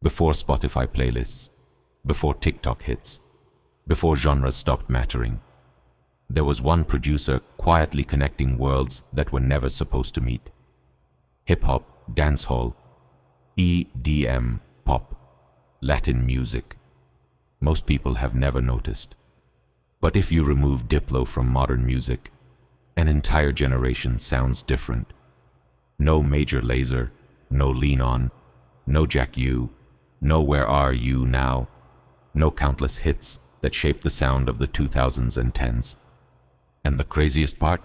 Before Spotify playlists, before TikTok hits, before genres stopped mattering, there was one producer quietly connecting worlds that were never supposed to meet. Hip-hop, dancehall, EDM, pop, Latin music. Most people have never noticed. But if you remove Diplo from modern music, an entire generation sounds different. No Major Lazer, no Lean On, no Jack U, no Where Are You Now, no countless hits that shaped the sound of the 2000s and 10s. And the craziest part?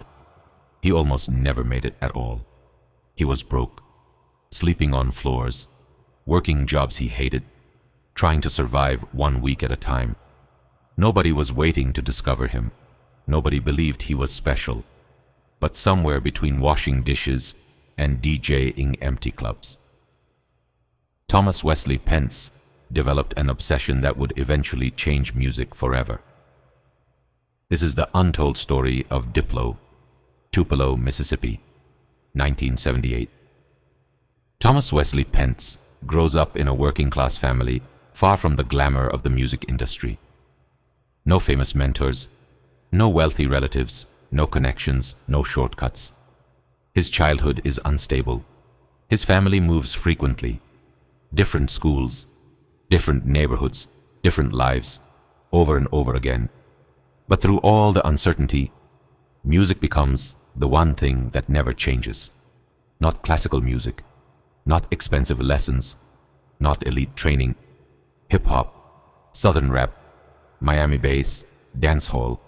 He almost never made it at all. He was broke, sleeping on floors, working jobs he hated, trying to survive 1 week at a time. Nobody was waiting to discover him. Nobody believed he was special. But somewhere between washing dishes and DJing empty clubs, Thomas Wesley Pence developed an obsession that would eventually change music forever. This is the untold story of Diplo, Tupelo, Mississippi, 1978. Thomas Wesley Pence grows up in a working-class family far from the glamour of the music industry. No famous mentors, no wealthy relatives, no connections, no shortcuts. His childhood is unstable. His family moves frequently. Different schools, different neighborhoods, different lives, over and over again. But through all the uncertainty, music becomes the one thing that never changes. Not classical music, not expensive lessons, not elite training. Hip-hop, southern rap, Miami bass, dancehall,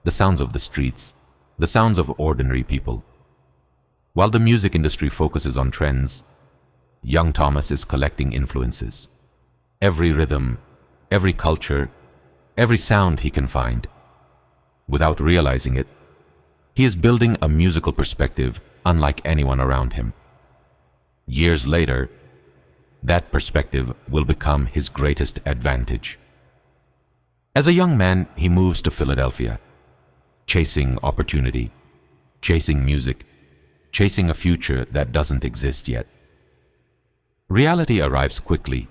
the sounds of the streets, the sounds of ordinary people. While the music industry focuses on trends, young Thomas is collecting influences. Every rhythm, every culture, every sound he can find. Without realizing it, he is building a musical perspective unlike anyone around him. Years later, that perspective will become his greatest advantage. As a young man, he moves to Philadelphia, chasing opportunity, chasing music, chasing a future that doesn't exist yet. Reality arrives quickly.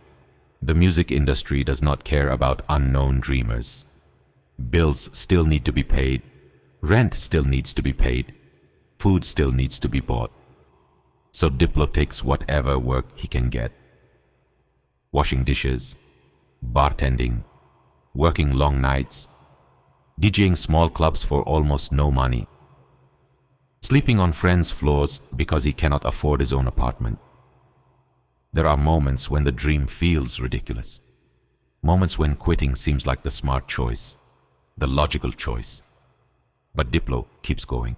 The music industry does not care about unknown dreamers. Bills still need to be paid, rent still needs to be paid, food still needs to be bought. So Diplo takes whatever work he can get. Washing dishes, bartending, working long nights, DJing small clubs for almost no money, sleeping on friends' floors because he cannot afford his own apartment. There are moments when the dream feels ridiculous, moments when quitting seems like the smart choice, the logical choice. But Diplo keeps going,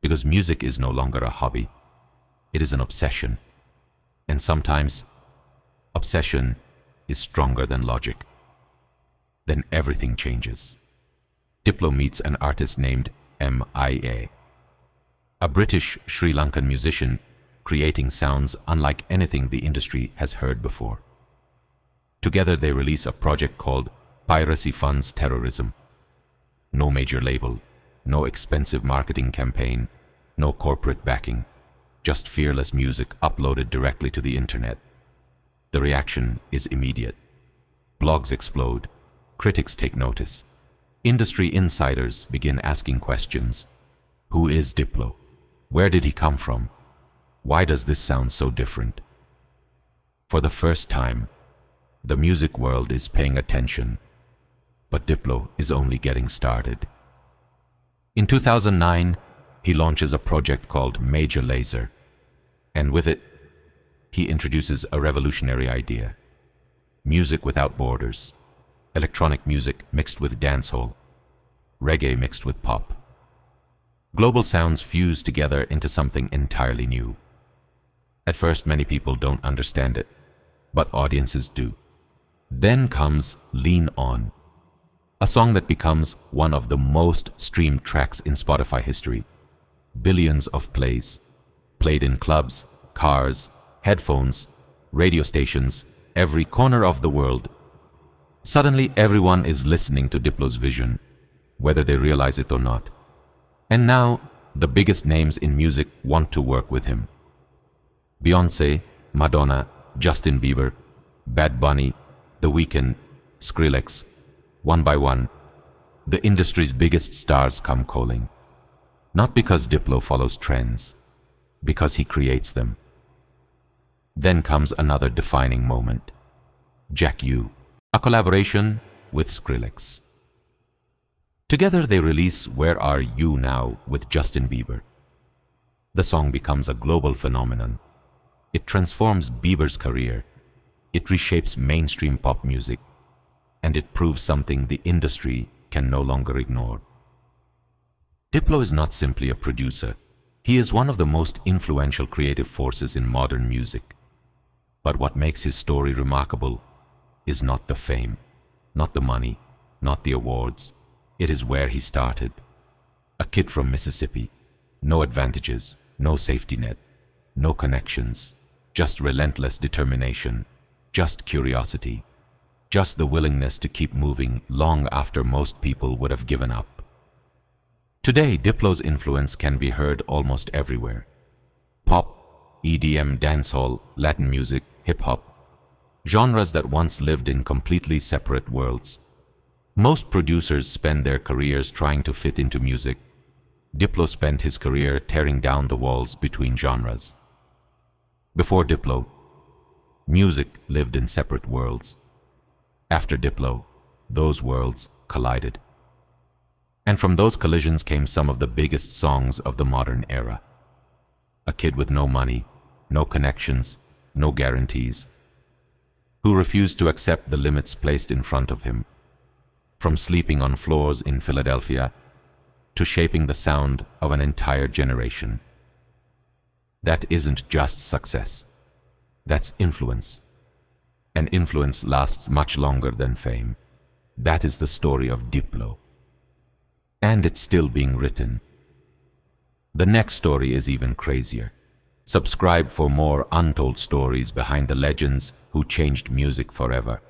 because music is no longer a hobby, it is an obsession, and sometimes obsession is stronger than logic. Then everything changes. Diplo meets an artist named M.I.A., a British Sri Lankan musician creating sounds unlike anything the industry has heard before. Together they release a project called Piracy Funds Terrorism. No major label, no expensive marketing campaign, no corporate backing, just fearless music uploaded directly to the internet. The reaction is immediate. Blogs explode, critics take notice. Industry insiders begin asking questions. Who is Diplo? Where did he come from? Why does this sound so different? For the first time, the music world is paying attention, but Diplo is only getting started. In 2009, he launches a project called Major Lazer, and with it, he introduces a revolutionary idea: music without borders, electronic music mixed with dancehall, reggae mixed with pop. Global sounds fuse together into something entirely new. At first, many people don't understand it, but audiences do. Then comes Lean On, a song that becomes one of the most streamed tracks in Spotify history. Billions of plays, played in clubs, cars, headphones, radio stations, every corner of the world. Suddenly, everyone is listening to Diplo's vision, whether they realize it or not. And now, the biggest names in music want to work with him. Beyoncé, Madonna, Justin Bieber, Bad Bunny, The Weeknd, Skrillex, one by one, the industry's biggest stars come calling. Not because Diplo follows trends, because he creates them. Then comes another defining moment. Jack U, a collaboration with Skrillex. Together they release Where Are You Now with Justin Bieber. The song becomes a global phenomenon. It transforms Bieber's career. It reshapes mainstream pop music. And it proves something the industry can no longer ignore. Diplo is not simply a producer. He is one of the most influential creative forces in modern music. But what makes his story remarkable is not the fame, not the money, not the awards. It is where he started. A kid from Mississippi. No advantages, no safety net, no connections, just relentless determination, just curiosity, just the willingness to keep moving long after most people would have given up. Today, Diplo's influence can be heard almost everywhere. Pop, EDM, dancehall, Latin music, hip-hop, genres that once lived in completely separate worlds. Most producers spend their careers trying to fit into music. Diplo spent his career tearing down the walls between genres. Before Diplo, music lived in separate worlds. After Diplo, those worlds collided. And from those collisions came some of the biggest songs of the modern era. A kid with no money, no connections, no guarantees, who refused to accept the limits placed in front of him. From sleeping on floors in Philadelphia to shaping the sound of an entire generation. That isn't just success. That's influence. And influence lasts much longer than fame. That is the story of Diplo. And it's still being written. The next story is even crazier. Subscribe for more untold stories behind the legends who changed music forever.